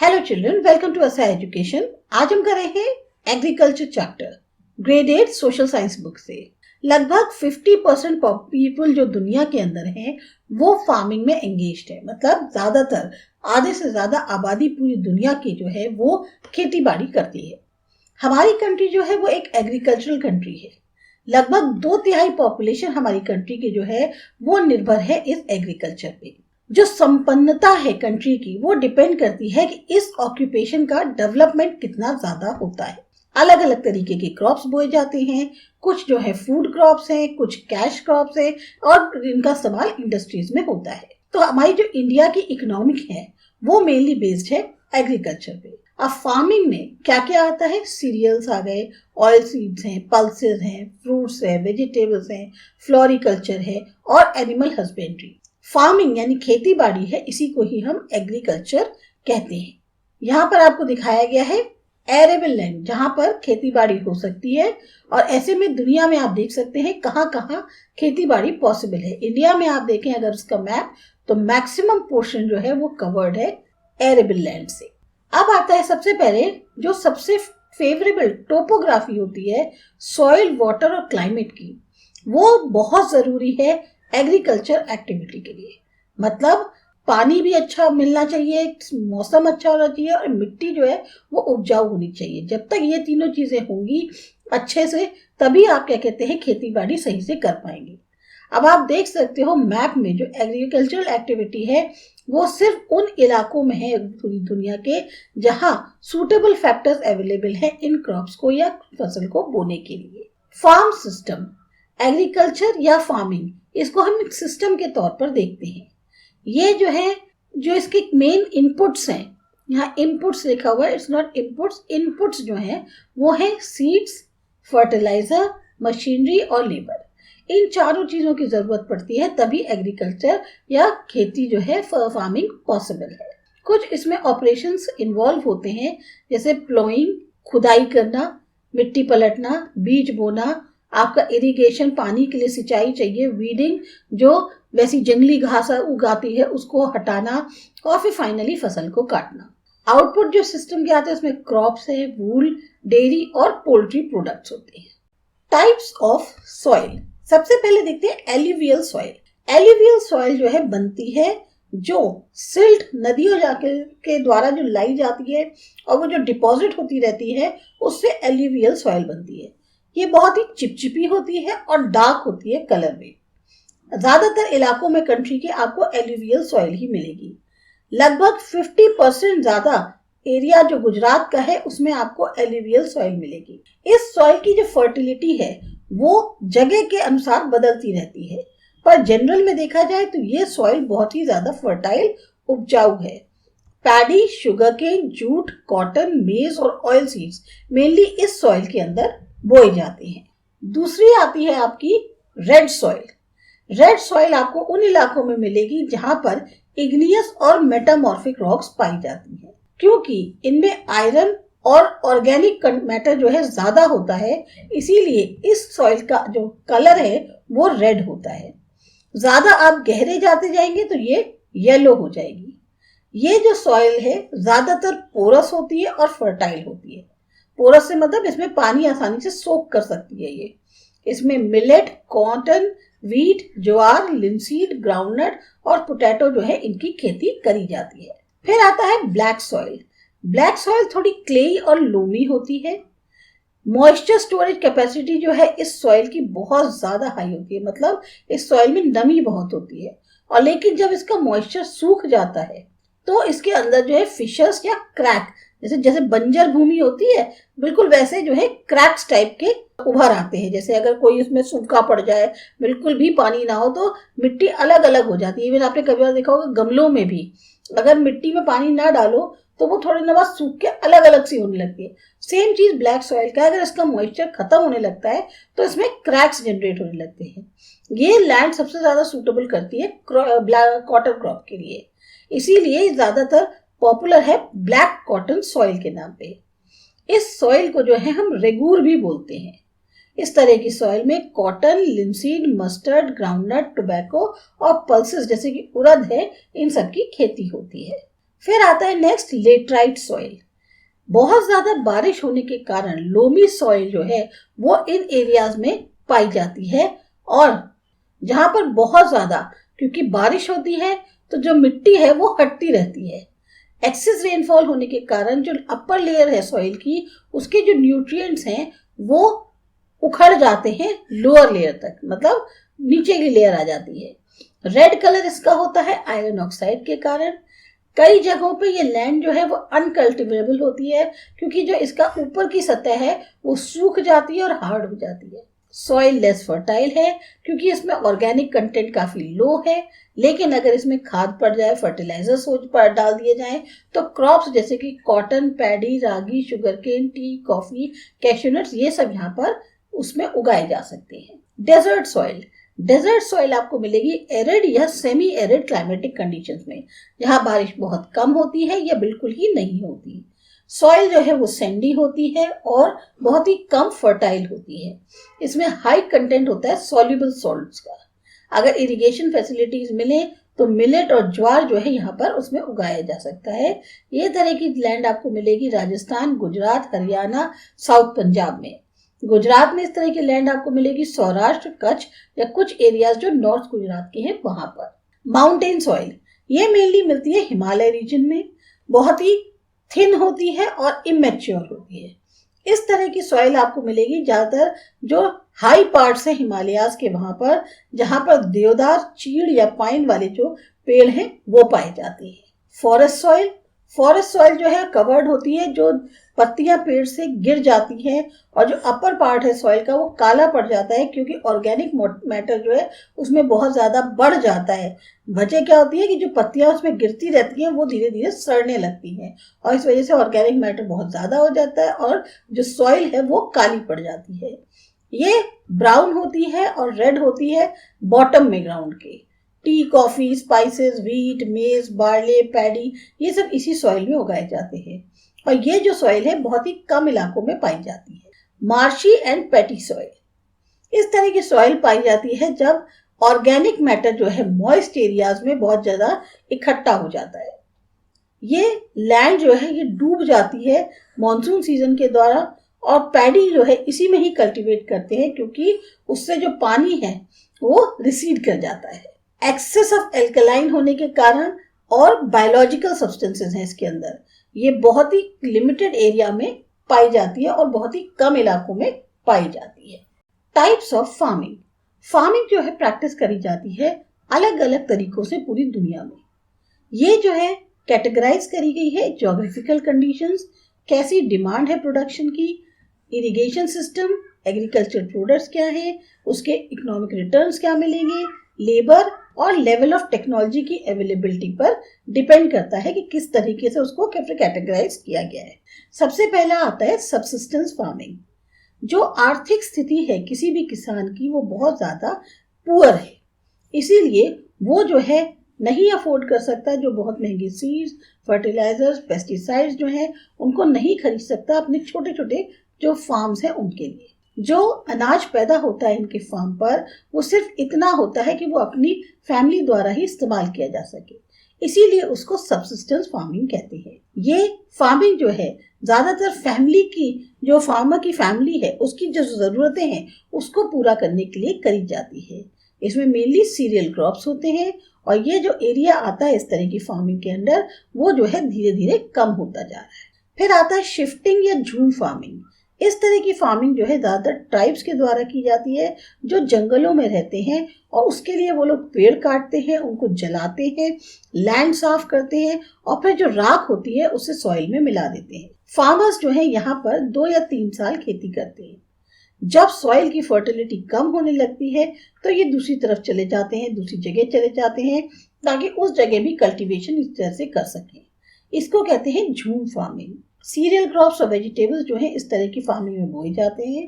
Hello children, welcome to असा education. आज हम कर रहे हैं agriculture chapter grade 8 social science book से। लगभग 50% पीपल जो दुनिया के अंदर हैं वो फार्मिंग में एंगेज्ड है। मतलब ज्यादातर आधे से ज्यादा आबादी पूरी दुनिया की जो है वो खेती बाड़ी करती है। हमारी कंट्री जो है वो एक एग्रीकल्चरल कंट्री है। लगभग 2/3 पॉपुलेशन हमारी कंट्री की जो है वो निर्भर है इस एग्रीकल्चर पे। जो संपन्नता है कंट्री की वो डिपेंड करती है कि इस ऑक्यूपेशन का डेवलपमेंट कितना ज्यादा होता है। अलग अलग तरीके के क्रॉप्स बोए जाते हैं। कुछ जो है फूड क्रॉप्स हैं, कुछ कैश क्रॉप्स हैं और इनका इस्तेमाल इंडस्ट्रीज में होता है। तो हमारी जो इंडिया की इकोनॉमिक है वो मेनली बेस्ड है एग्रीकल्चर पे। अब फार्मिंग में क्या क्या आता है? सीरियल्स आ गए, ऑयल सीड्स हैं, पल्सेस हैं, फ्रूट्स है, वेजिटेबल्स हैं, फ्लोरिकल्चर है और एनिमल हस्बेंड्री। फार्मिंग यानी खेती बाड़ी है, इसी को ही हम एग्रीकल्चर कहते हैं। यहाँ पर आपको दिखाया गया है एरेबल लैंड जहां पर खेती बाड़ी हो सकती है। और ऐसे में दुनिया में आप देख सकते हैं कहाँ कहाँ खेती बाड़ी पॉसिबल है। इंडिया में आप देखें अगर उसका मैप, तो मैक्सिमम पोर्शन जो है वो कवर्ड है एरेबल लैंड से। अब आता है सबसे पहले जो सबसे फेवरेबल टोपोग्राफी होती है सॉइल, वाटर और क्लाइमेट की, वो बहुत जरूरी है एग्रीकल्चर एक्टिविटी के लिए। मतलब पानी भी अच्छा मिलना चाहिए, मौसम अच्छा होना चाहिए और मिट्टी जो है वो उपजाऊ होनी चाहिए। जब तक ये तीनों चीजें होंगी अच्छे से, तभी आप क्या कहते हैं खेती बाड़ी सही से कर पाएंगे। अब आप देख सकते हो मैप में जो एग्रीकल्चरल एक्टिविटी है वो सिर्फ उन इलाकों में है पूरी दुनिया के जहां सूटेबल फैक्टर्स अवेलेबल है इन क्रॉप्स को या फसल को बोने के लिए। फार्म सिस्टम, एग्रीकल्चर या फार्मिंग, इसको हम एक सिस्टम के तौर पर देखते हैं। ये जो है जो इसके मेन इनपुट्स हैं, यहाँ इनपुट्स लिखा हुआ है, इट्स नॉट इनपुट्स। इनपुट्स जो है वो है सीड्स, फर्टिलाइजर, मशीनरी और लेबर। इन चारों चीजों की जरूरत पड़ती है तभी एग्रीकल्चर या खेती जो है फार्मिंग पॉसिबल है। कुछ इसमें ऑपरेशंस इन्वॉल्व होते हैं जैसे प्लोइंग, खुदाई करना, मिट्टी पलटना, बीज बोना, आपका इरिगेशन पानी के लिए सिंचाई चाहिए, वीडिंग जो वैसी जंगली घास उगाती है उसको हटाना और फिर फाइनली फसल को काटना। आउटपुट जो सिस्टम के आते हैं उसमें क्रॉप्स है, वूल, डेयरी और पोल्ट्री प्रोडक्ट्स होते हैं। टाइप्स ऑफ सॉइल, सबसे पहले देखते हैं एल्यूवियल सॉइल। एल्यूवियल सॉइल जो है बनती है जो सिल्ट नदियों के द्वारा जो लाई जाती है और वो जो डिपॉजिट होती रहती है उससे एल्यूवियल सॉइल बनती है। ये बहुत ही चिपचिपी होती है और डार्क होती है कलर में। ज्यादातर इलाकों में कंट्री के आपको एल्यूवियल सॉइल ही मिलेगी। लगभग 50% ज्यादा एरिया जो गुजरात का है उसमें आपको एल्यूवियल सॉइल मिलेगी। इस सॉइल की जो फर्टिलिटी है वो जगह के अनुसार बदलती रहती है, पर जनरल में देखा जाए तो ये सॉइल बहुत ही ज्यादा फर्टाइल, उपजाऊ है। पैडी, शुगरकेन, जूट, कॉटन, मेज और ऑयल सीड्स मेनली इस सॉइल के अंदर बोए जाते हैं। दूसरी आती है आपकी रेड सॉइल। रेड सॉइल आपको उन इलाकों में मिलेगी जहां पर इग्नियस और मेटामॉर्फिक रॉक्स पाई जाती हैं, क्योंकि इनमें आयरन और ऑर्गेनिक मैटर जो है ज्यादा होता है, इसीलिए इस सॉइल का जो कलर है वो रेड होता है। ज्यादा आप गहरे जाते जाएंगे तो ये येलो हो जाएगी। ये जो सॉइल है ज्यादातर पोरस होती है और फर्टाइल होती है। पोरस से मतलब इसमें पानी आसानी से सोक कर सकती है ये। इसमें मिलेट, कॉटन, वीट, ज्वार, लिनसीड, ग्राउंडनट और पोटैटो जो है इनकी खेती करी जाती है। फिर आता है ब्लैक सॉइल। ब्लैक सॉइल थोड़ी क्लेई और लोमी होती है। मॉइस्चर स्टोरेज कैपेसिटी जो है इस सॉइल की बहुत ज्यादा हाई होती है। मतलब इस सॉइल में नमी बहुत होती है और लेकिन जब इसका मॉइस्चर सूख जाता है तो इसके अंदर जो है फिशर्स या क्रैक, जैसे बंजर भूमि होती है बिल्कुल वैसे जो है क्रैक्स टाइप के उभर आते हैं। जैसे अगर कोई उसमें सूखा पड़ जाए, बिल्कुल भी पानी ना हो, तो मिट्टी अलग अलग हो जाती है। इवन आपने कभी बार देखा होगा गमलों में भी अगर मिट्टी में पानी ना डालो तो वो थोड़ी देर बाद सूख के अलग अलग सी होने लगती है। सेम चीज ब्लैक सॉइल का, अगर इसका मॉइस्चर खत्म होने लगता है तो इसमें क्रैक्स जनरेट होने लगते हैं। ये लैंड सबसे ज्यादा सूटेबल करती है कॉटन क्रॉप के लिए, इसीलिए ज्यादातर पॉपुलर है ब्लैक कॉटन सॉइल के नाम पे। इस सॉइल को जो है हम रेगूर भी बोलते हैं। इस तरह की सॉइल में cotton, linseed, mustard, groundnut, tobacco और पल्सेस जैसे कि उड़द है, इन सब की खेती होती है। फिर आता है नेक्स्ट लेटराइट सॉइल। बहुत ज्यादा बारिश होने के कारण लोमी सॉइल जो है वो इन एरियाज में पाई जाती है, और जहां पर बहुत ज्यादा क्योंकि बारिश होती है तो जो मिट्टी है वो हटती रहती है। एक्सेस रेनफॉल होने के कारण जो अपर लेयर है सॉइल की, उसके जो न्यूट्रिएंट्स हैं वो उखड़ जाते हैं लोअर लेयर तक, मतलब नीचे की लेयर आ जाती है। रेड कलर इसका होता है आयरन ऑक्साइड के कारण। कई जगहों पे ये लैंड जो है वो अनकल्टिवेबल होती है क्योंकि जो इसका ऊपर की सतह है वो सूख जाती है और हार्ड हो जाती है। सॉइल लेस फर्टाइल है क्योंकि इसमें ऑर्गेनिक कंटेंट काफी लो है, लेकिन अगर इसमें खाद पड़ जाए, फर्टिलाइजर्स डाल दिए जाएं तो क्रॉप्स जैसे कि कॉटन, पैडी, रागी, शुगरकेन, टी, कॉफी, कैश्यूनट्स ये सब यहाँ पर उसमें उगाए जा सकते हैं। Desert soil. डेजर्ट सॉइल आपको मिलेगी एरिड या सेमी एरिड क्लाइमेटिक कंडीशंस में, जहां बारिश बहुत कम होती है या बिल्कुल ही नहीं होती। सॉइल जो है वो सैंडी होती है और बहुत ही कम फर्टाइल होती है। इसमें हाई कंटेंट होता है सॉल्युबल सॉल्ट्स का। अगर इरिगेशन फैसिलिटीज मिले तो मिलेट और ज्वार जो है यहाँ पर उसमें उगाया जा सकता है। ये तरह की लैंड आपको मिलेगी राजस्थान, गुजरात, हरियाणा, साउथ पंजाब में। गुजरात में इस तरह की लैंड आपको मिलेगी सौराष्ट्र, कच्छ या कुछ एरियाज जो नॉर्थ गुजरात के हैं वहां पर। माउंटेन सॉइल ये मेनली मिलती है हिमालय रीजन में, बहुत ही थिन होती है और इमेच्योर होती है। इस तरह की सॉइल आपको मिलेगी ज्यादातर जो हाई पार्ट्स है हिमालयाज के वहां पर, जहां पर देवदार, चीड़ या पाइन वाले जो पेड़ हैं वो पाए जाते हैं। Forest soil. फॉरेस्ट सॉइल जो है कवर्ड होती है, जो पत्तियां पेड़ से गिर जाती हैं और जो अपर पार्ट है सॉइल का वो काला पड़ जाता है क्योंकि ऑर्गेनिक मैटर जो है उसमें बहुत ज्यादा बढ़ जाता है। वजह क्या होती है कि जो पत्तियां उसमें गिरती रहती हैं वो धीरे धीरे सड़ने लगती हैं और इस वजह से ऑर्गेनिक मैटर बहुत ज्यादा हो जाता है और जो सॉइल है वो काली पड़ जाती है। ये ब्राउन होती है और रेड होती है बॉटम में ग्राउंड के। टी, कॉफी, स्पाइसेस, व्हीट, मेज, बार्ले, पैडी ये सब इसी सॉइल में उगाए जाते हैं और ये जो सॉइल है बहुत ही कम इलाकों में पाई जाती है। मार्शी एंड पेटी सॉइल। इस तरह की सॉइल पाई जाती है जब ऑर्गेनिक मैटर जो है मॉइस्ट एरियाज में बहुत ज्यादा इकट्ठा हो जाता है। ये लैंड जो है ये डूब जाती है मॉनसून सीजन के द्वारा और पैडी जो है इसी में ही कल्टीवेट करते हैं क्योंकि उससे जो पानी है वो रिसीड कर जाता है। एक्सेस ऑफ एल्कलाइन होने के कारण और बायोलॉजिकल सब्सटेंसेस हैं इसके अंदर, ये बहुत ही लिमिटेड एरिया में पाई जाती है और बहुत ही कम इलाकों में पाई जाती है। Types of farming. फार्मिंग जो है प्रैक्टिस करी जाती है अलग अलग तरीकों से पूरी दुनिया में। ये जो है कैटेगराइज करी गई है ज्योग्राफिकल कंडीशंस, कैसी डिमांड है प्रोडक्शन की, इरिगेशन सिस्टम, एग्रीकल्चर प्रोडक्ट्स क्या है, उसके इकोनॉमिक रिटर्न्स क्या मिलेंगे, लेबर और लेवल ऑफ टेक्नोलॉजी की अवेलेबिलिटी पर डिपेंड करता है कि किस तरीके से उसको कैटेगराइज किया गया है। सबसे पहला आता है सबसिस्टेंस फार्मिंग। जो आर्थिक स्थिति है किसी भी किसान की वो बहुत ज्यादा पुअर है, इसीलिए वो जो है नहीं अफोर्ड कर सकता, जो बहुत महंगे सीड्स, फर्टिलाइजर्स, पेस्टिसाइड्स जो है उनको नहीं खरीद सकता अपने छोटे छोटे जो फार्म्स हैं उनके लिए। जो अनाज पैदा होता है इनके फार्म पर वो सिर्फ इतना होता है कि वो अपनी फैमिली द्वारा ही इस्तेमाल किया जा सके, इसीलिए उसको सबसिस्टेंस फार्मिंग कहते हैं। ये फार्मिंग जो है ज्यादातर फैमिली की, जो फार्मर की फैमिली है उसकी जो जरूरतें हैं उसको पूरा करने के लिए करी जाती है। इसमें मेनली सीरियल क्रॉप्स होते हैं और ये जो एरिया आता है इस तरह की फार्मिंग के अंडर वो जो है धीरे धीरे कम होता जा रहा है। फिर आता है शिफ्टिंग या झूम फार्मिंग। इस तरह की फार्मिंग जो है ज्यादातर ट्राइब्स के द्वारा की जाती है जो जंगलों में रहते हैं और उसके लिए वो लोग पेड़ काटते हैं, उनको जलाते हैं, लैंड साफ करते हैं और फिर जो राख होती है उसे सॉइल में मिला देते हैं। फार्मर्स जो है यहाँ पर 2 या 3 साल खेती करते हैं। जब सॉइल की फर्टिलिटी कम होने लगती है तो ये दूसरी तरफ चले जाते हैं, दूसरी जगह चले जाते हैं ताकि उस जगह भी कल्टीवेशन इस तरह से कर सकें। इसको कहते हैं झूम फार्मिंग। सीरियल क्रॉप्स और वेजिटेबल्स जो है इस तरह की फार्मिंग में बोए जाते हैं।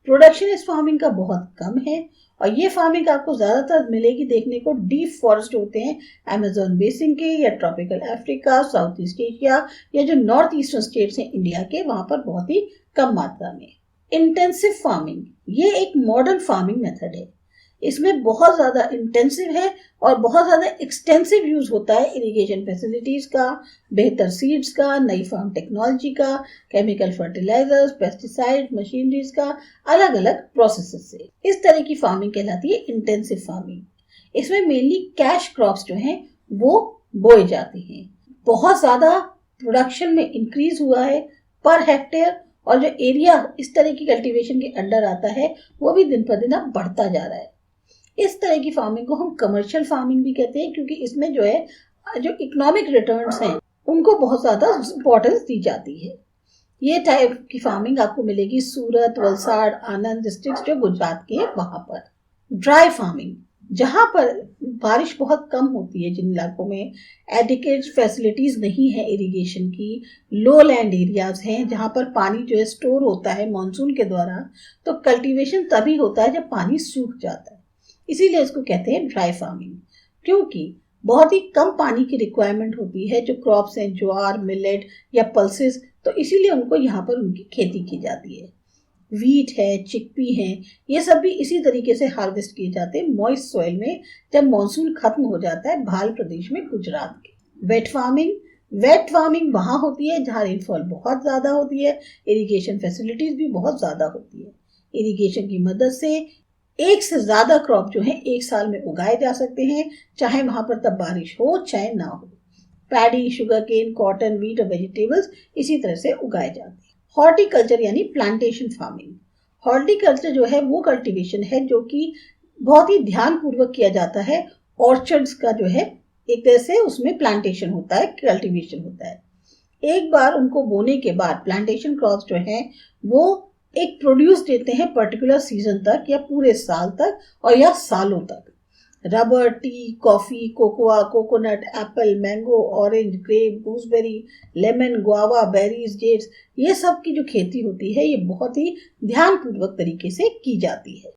प्रोडक्शन इस फार्मिंग का बहुत कम है और ये फार्मिंग आपको ज्यादातर मिलेगी देखने को डीप फॉरेस्ट होते हैं अमेज़न बेसिन के या tropical Africa, south east Asia या जो नॉर्थ ईस्टर्न स्टेट्स हैं इंडिया के, वहां पर बहुत ही कम मात्रा में। इंटेंसिव फार्मिंग ये एक मॉडर्न फार्मिंग मेथड है। इसमें बहुत ज़्यादा इंटेंसिव है और बहुत ज़्यादा एक्सटेंसिव यूज़ होता है इरिगेशन फैसिलिटीज़ का, बेहतर सीड्स का, नई फार्म टेक्नोलॉजी का, केमिकल फर्टिलाइजर्स, पेस्टिसाइड, मशीनरीज का, अलग अलग प्रोसेसेस से। इस तरह की फार्मिंग कहलाती है इंटेंसिव फार्मिंग। इसमें मेनली कैश क्रॉप्स जो हैं वो बोए जाते हैं। बहुत ज़्यादा प्रोडक्शन में इंक्रीज हुआ है पर हेक्टेयर, और जो एरिया इस तरह की कल्टीवेशन के अंडर आता है वो भी दिन पर दिन अब बढ़ता जा रहा है। इस तरह की फार्मिंग को हम कमर्शियल फार्मिंग भी कहते हैं, क्योंकि इसमें जो है जो इकोनॉमिक रिटर्न्स हैं उनको बहुत ज़्यादा इंपॉर्टेंस दी जाती है। ये टाइप की फार्मिंग आपको मिलेगी सूरत, वलसाड़, आनंद डिस्ट्रिक्ट जो गुजरात के हैं वहाँ पर। ड्राई फार्मिंग, जहाँ पर बारिश बहुत कम होती है, जिन इलाकों में एडिकेट फैसिलिटीज़ नहीं है इरिगेशन की, लो लैंड एरियाज हैं जहाँ पर पानी जो है स्टोर होता है मॉनसून के द्वारा, तो कल्टीवेशन तभी होता है जब पानी सूख जाता है। इसीलिए इसको कहते हैं ड्राई फार्मिंग, क्योंकि बहुत ही कम पानी की रिक्वायरमेंट होती है। जो क्रॉप्स हैं ज्वार, मिलेट या पल्सेस, तो इसीलिए उनको यहाँ पर उनकी खेती की जाती है। वीट है, चिकपी है, ये सब भी इसी तरीके से हार्वेस्ट किए जाते हैं मॉइस्ट सॉइल में जब मॉनसून खत्म हो जाता है भाल प्रदेश में, गुजरात के। वेट फार्मिंग वहाँ होती है जहाँ रेनफॉल बहुत ज़्यादा होती है, इरिगेशन फैसिलिटीज़ भी बहुत ज़्यादा होती है। इरिगेशन की मदद से एक से ज़्यादा क्रॉप जो है एक साल में उगाए जा सकते हैं, चाहे वहाँ पर तब बारिश हो चाहे ना हो। Paddy, sugar cane, cotton, wheat और वेजिटेबल्स इसी तरह से उगाए जाते हैं। हॉर्टिकल्चर यानी प्लांटेशन फार्मिंग। हॉर्टिकल्चर जो है वो कल्टीवेशन है जो कि बहुत ही ध्यान पूर्वक किया जाता है। ऑर्चर्ड्स का जो है एक तरह से उसमें प्लांटेशन होता है, कल्टीवेशन होता है। एक बार उनको बोने के बाद प्लांटेशन क्रॉप्स जो है वो एक प्रोड्यूस देते हैं पर्टिकुलर सीजन तक या पूरे साल तक और या सालों तक। Rubber, tea, coffee, cocoa, coconut, apple, mango, orange, grape, gooseberry, lemon, guava, berries, dates, ये सब की जो खेती होती है ये बहुत ही ध्यानपूर्वक तरीके से की जाती है।